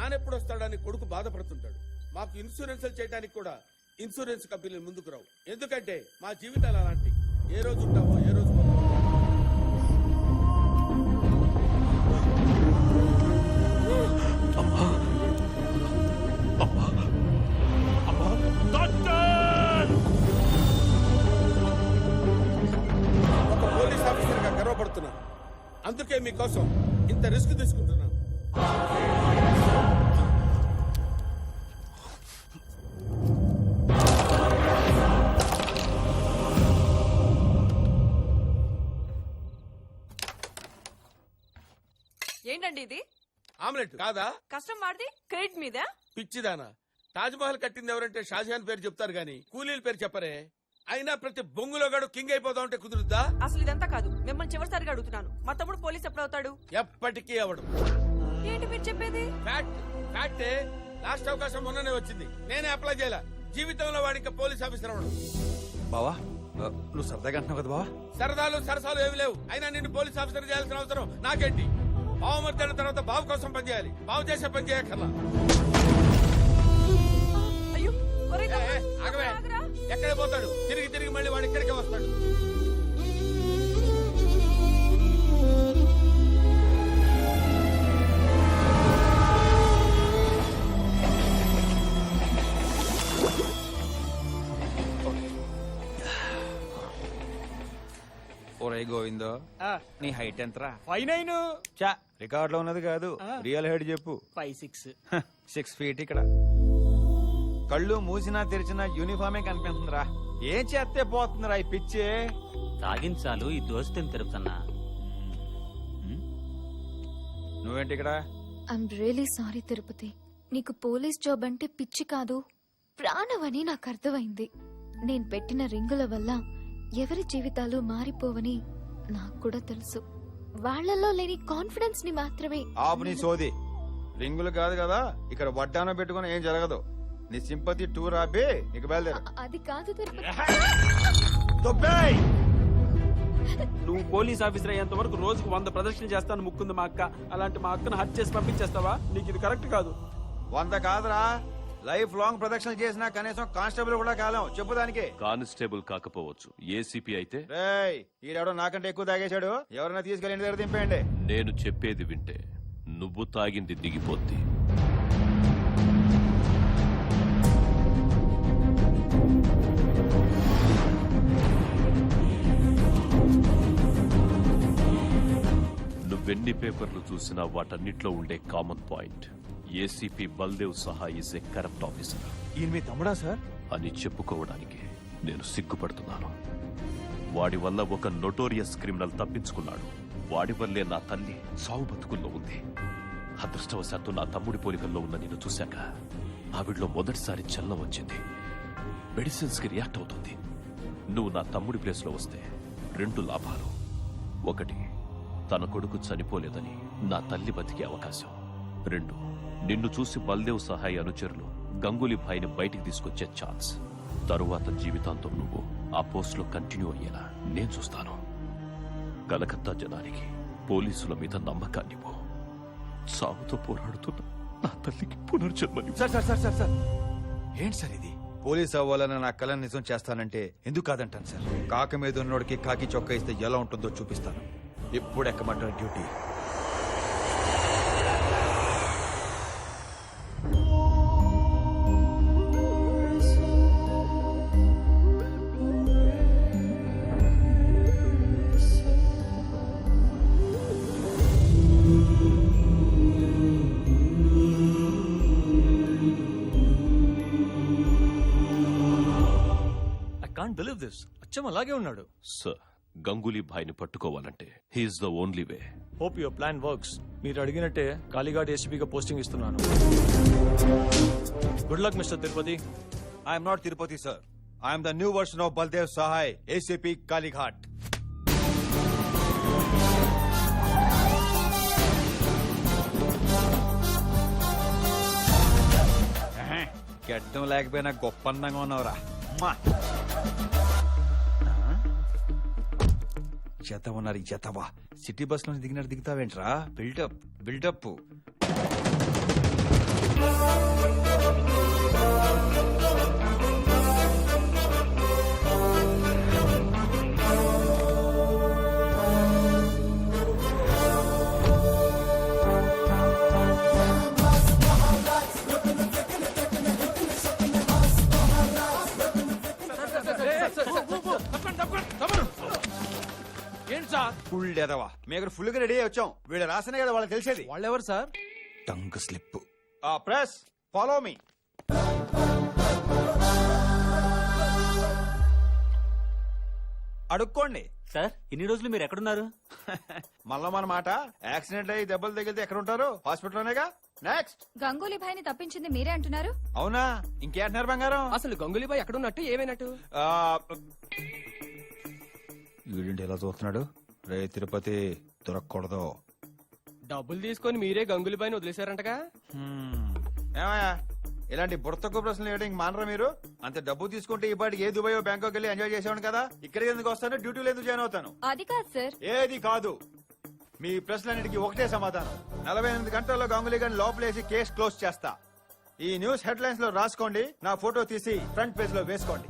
నానెప్పుడు వస్తాడని కొడుకు బాధపడుతుంటాడు. మాకు ఇన్సూరెన్స్ చేయడానికి కూడా ఇన్సూరెన్స్ కంపెనీలు ముందుకు రావు. ఎందుకంటే మా జీవితాలు అలాంటి. ఏ రోజు ఉంటామో ఏ రోజు పోతామో. ఒక పోలీస్ ఆఫీసర్ గా గర్వపడుతున్నాను. అందుకే మీకోసం ఇంత రిస్క్ తీసుకుంటున్నాను. ఏంటండి ఇది? ఆమ్లెట్ కాదా? కష్టం వాడిది క్రెడిట్ మీద. పిచ్చిదానా, తాజ్ మహల్ కట్టింది ఎవరంటే షాజహాన్ పేరు చెప్తారు గాని కూలీల పేరు చెప్పరే. అయినా ప్రతి బొంగులో గడు కింగ్ అయిపోతా ఉంటే కుదురుద్దా? అసలు ఇదంతా కాదు, మిమ్మల్ని చివరిసారిగా అడుగుతున్నాను. మా తమ్ముడు పోలీస్ ఎప్పుడు అవుతాడు? ఎప్పటికీ అవడు. ఏంటి మీరు చెప్పేది? ఫ్యాక్టే. లాస్ట్ అవకాశం మొన్ననే వచ్చింది, నేనే అప్లై చేయాల. జీవితంలో వాడి ఇంకా పోలీస్ ఆఫీసర్ అవడు. బావా నువ్వు సరదాగా అంటున్నావు కదా బావా? సరదాలు సరసాలు ఏమి లేవు. అయినా నిన్ను పోలీస్ ఆఫీసర్ చేయాల్సిన అవసరం నాకేంటి? బావు మర్దన తర్వాత బావు కోసం పనిచేయాలి, బావు చేసే పని చేయక్కర్లా. అయ్యో ఒరేయ్ తమ్ముడు, ఆగవే. ఆగరా. ఎక్కడ పోతాడు? తిరిగి తిరిగి మళ్ళీ వాడు ఇక్కడికే వస్తాడు. ఓరే గోవిందో, నీ హైట్ ఎంతరా? 5'9". చా రికార్డ్ లో ఉన్నది కాదు, రియల్ హైట్ చెప్పు. 5'6". 6 feet ఇక్కడ. కళ్ళు మూసినా తెరిచినా యూనిఫామే కనిపిస్తుందిరా. ఏం చేస్తే పోతుందిరా ఈ పిచ్చే? తాగించాలు ఈ దోస్తుని తిరుపుతున్నా. నువ్వేంటి ఇక్కడ? I'm really sorry Tirupati. నీకు పోలీస్ జాబ్ అంటే పిచ్చి కాదు, ప్రాణమని నాకు అర్థమైంది. నేను పెట్టిన రింగుల వల్ల ఎవరి జీవితాలు మారిపోవని నాకు కూడా తెలుసు. వాళ్లలో లేని కాన్ఫిడెన్స్ ని మాత్రమే. ఆపుని సోది. రింగులు కాదు కదా, ఇక్కడ వడ్డానం పెట్టుకుని ఏం జరగదు. నీ సింపతి టూర్ ఆపి నీకు బయలుదేరు. అది కాదు తిరుపతి. నువ్వు పోలీస్ ఆఫీసర్ అయ్యేంత వరకు రోజుకు 100 ప్రదర్శనలు చేస్తాను ముక్కుంది మా అక్క. అలాంటి మా అక్కను హత్య చేసి పంపించేస్తావా? నీకు ఇది కరెక్ట్ కాదు. 100 కాదురా, లైఫ్ లాంగ్ ప్రదక్షిణ చేసినా కనీసం కానిస్టేబుల్ కూడా కాలం. చెప్పు దానికి. కానిస్టేబుల్ కాకపోవచ్చు, ఏసీపీ అయితే. రేయ్, ఈడెవడో నాకంటే ఎక్కువ తాగేశాడు. ఎవరైనా తీసుకెళ్ళి ఇంటి దగ్గర దింపేయండి. నేను చెప్పేది వింటే నువ్వు తాగింది దిగిపోద్ది. నువ్వెన్ని పేపర్లు చూసినా వాటన్నిట్లో ఉండే కామన్ పాయింట్, ఏసీపీ బల్దేవ్ సహా ఈజ్ ఏ కరప్ట్ ఆఫీసర్. ఈయన మీ తమ్ముడా సార్? అని చెప్పుకోవడానికి నేను సిగ్గుపడుతున్నాను. వాడి వల్ల ఒక నోటోరియస్ క్రిమినల్ తప్పించుకున్నాడు. వాడి వల్లే నా తల్లి సావు బతుకుల్లో ఉంది. అదృష్టవశాత్తు నా తమ్ముడి పోలికల్లో ఉన్న నేను చూశాక ఆవిడలో మొదటిసారి చలనం వచ్చింది. మెడిసిన్స్ కి రియాక్ట్ అవుతుంది. నువ్వు నా తమ్ముడి ప్లేస్ లో వస్తే 2 లాభాలు. 1, తన కొడుకు చనిపోలేదని నా తల్లి బతికే అవకాశం. 2, నిన్ను చూసి బల్దేవ్ సహాయ అనుచరులు గంగూలీ భాయ్ని బయటికి తీసుకొచ్చే ఛాన్స్. తరువాత జీవితాంతం నువ్వు ఆ పోస్ట్ లో కంటిన్యూ అయ్యేలా నేను చూస్తాను. కలకత్తా జనానికి పోలీసుల మీద నమ్మకాన్నివ్వు. సాగుతో పోరాడుతున్న నా తల్లికి పునర్జన్మని. Sir sir sir sir sir ఏంటి సార్ ఇది? పోలీస్ అవ్వాలని నా కళను నిజం చేస్తానంటే ఎందుకు కాదంటాను సార్. కాకి మీద ఉన్నోడికి కాకి చొక్కా ఇస్తే ఎలా ఉంటుందో చూపిస్తాను. ఇప్పుడు ఎక్కమంటారు డ్యూటీ. అచ్చం అలాగే ఉన్నాడు. సార్, గంగూలీ భాయ్ని పట్టుకోవాలంటే he is the only way. Hope your plan works. మీరు అడిగినట్టే కాళీఘాట్ ఏసీపీగా పోస్టింగ్ ఇస్తున్నాను. Good luck Mr Tirupati. I'm not Tirupati sir. I'm the new version of Baldev Sahay, ACP Kalighat. గడ్డం లేకపోయినా గొప్ప అందంగా ఉన్నావురా. జత ఉన్నారు జతవా. సిటీ బస్ లో దిగినట్టు దిగుతావేంట్రా? Build up build up. ఏంటి సార్? ఫుల్ ఎదవా మేము ఫుల్ గా రెడీ అయ్యి వచ్చాం. వీళ్ళు రాసనే కదా వాళ్ళకి తెలిసేది. వాళ్ళెవరు sir? Tongue slip. Press follow me. అడుక్కోండి. సార్ ఇన్ని రోజులు మీరు ఎక్కడున్నారు? మళ్ళా మన మాట యాక్సిడెంట్ అయ్యి దెబ్బలు తగిలితే ఎక్కడ ఉంటారు? హాస్పిటల్లోనేగా. నెక్స్ట్. గంగూలీ భాయ్ని తప్పించింది మీరే అంటున్నారు. అవునా? ఇంకేంటున్నారు బంగారం? అసలు గంగులీబాయ్ ఎక్కడున్నట్టు ఏమైనట్టు? వీడింటి ఎలా చూస్తున్నాడు? రే తిరుపతి దొరకకూడదు. డబ్బులు తీసుకొని మీరే గంగులీబాయ్ని వదిలేశారంటగా? ఏమయ్యా ఇలాంటి బుర్తకు ప్రశ్నలు వేయడానికి మానరా మీరు? అంత డబ్బు తీసుకుంటే ఈ పాటికి ఏ దుబాయ్ బ్యాంకాక్ వెళ్ళి ఎంజాయ్ చేసేవాడు కదా. ఇక్కడికి ఎందుకు వస్తాను? డ్యూటీలో ఎందుకు జాయిన్ అవుతాను? అది కాదు సార్. ఏది కాదు. మీ ప్రశ్నలన్నిటికీ ఒకటే సమాధానం. 48 గంటల్లో గంగులీ గారిని లోపలేసి కేసు క్లోజ్ చేస్తా. ఈ న్యూస్ హెడ్లైన్స్ లో రాసుకోండి. నా ఫోటో తీసి ఫ్రంట్ పేజ్ లో వేసుకోండి.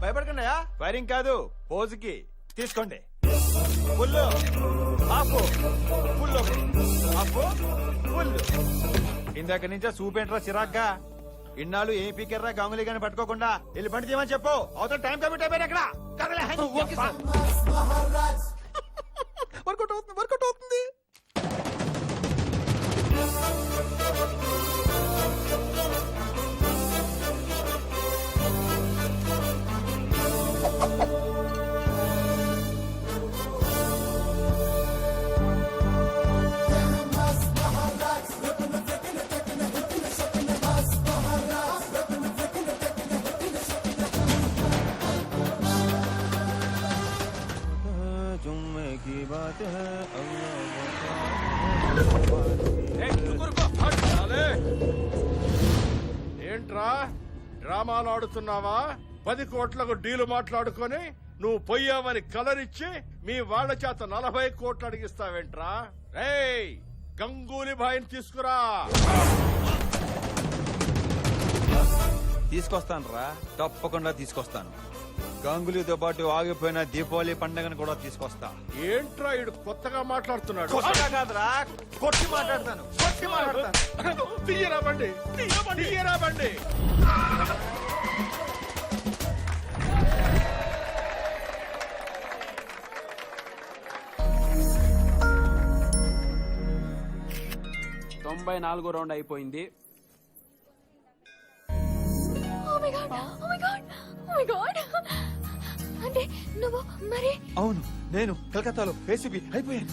భయపడకండి. ఫైరింగ్ కాదు, పోజుకి తీసుకోండి. Full half full half full. ఇందాక నుంచే చూపేంట్రా చిరాగ్గా. ఇన్నాళ్ళు ఏం పీకెర్రా గంగులీ గారిని పట్టుకోకుండా. వెళ్ళి బండి చేయమని చెప్పు. అవతల టైం కమిట్ అయిపోయారు. ఎక్కడ వర్కౌట్ అవుతుంది, వర్కౌట్ అవుతుంది. ఏంట్రా డ్రామాలు ఆడుతున్నావా? 10 కోట్లకు డీలు మాట్లాడుకొని నువ్వు పోయావని కలరిచ్చి మీ వాళ్ళ చేత 40 కోట్లు అడిగిస్తావేంట్రా? రేయ్ గంగూలీ భాయ్ని తీసుకురా. తీసుకొస్తాను రా, తప్పకుండా తీసుకొస్తాను. గంగులీతో పాటు ఆగిపోయిన దీపావళి పండుగను కూడా తీసుకొస్తా. ఏంట్రా ఇడు కొత్తగా మాట్లాడుతున్నాడు? కొత్తగా కాదురా, కొట్టి మాట్లాడతాను, కొట్టి మాట్లాడతాను. తీయరా బండి, తీయరా బండి. తొంభై 4 రౌండ్ అయిపోయింది. అంటే నువ్వు మరి? అవును, నేను కలకత్తాలో ఏసీపీ అయిపోయాను.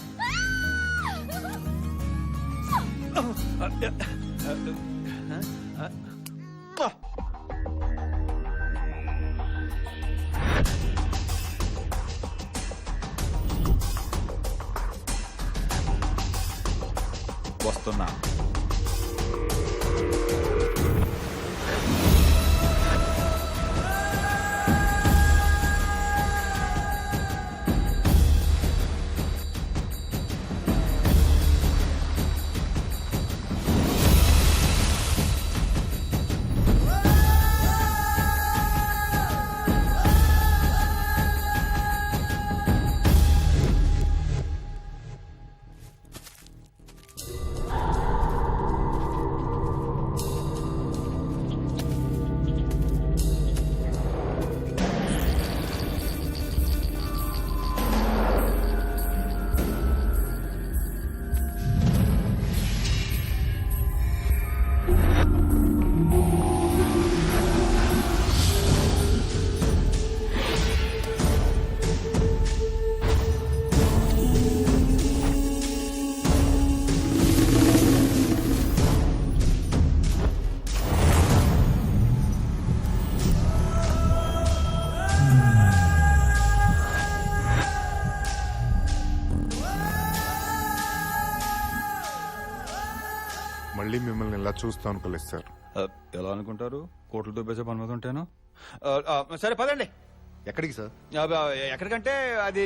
వస్తున్నా. మళ్ళీ మిమ్మల్ని ఇలా చూస్తాను అనుకోలేదు సార్. ఎలా అనుకుంటారు? కోట్లు దుబ్బేసే పని మీద ఉంటాను. సరే పదండి. ఎక్కడికి సార్? ఎక్కడికంటే అది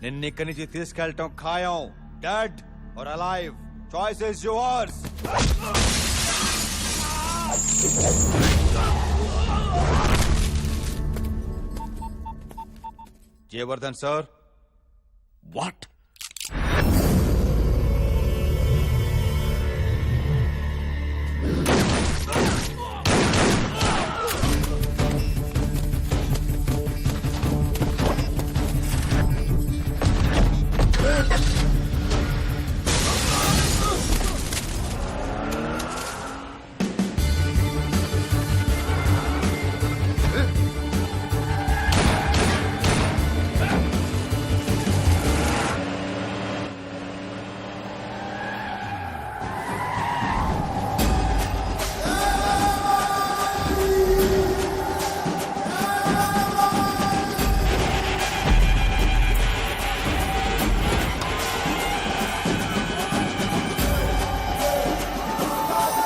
నిన్ను ఇక్కడి నుంచి తీసుకెళ్ళటం ఖాయం. Dead or alive, choice is yours. Jayavardhan sir. What?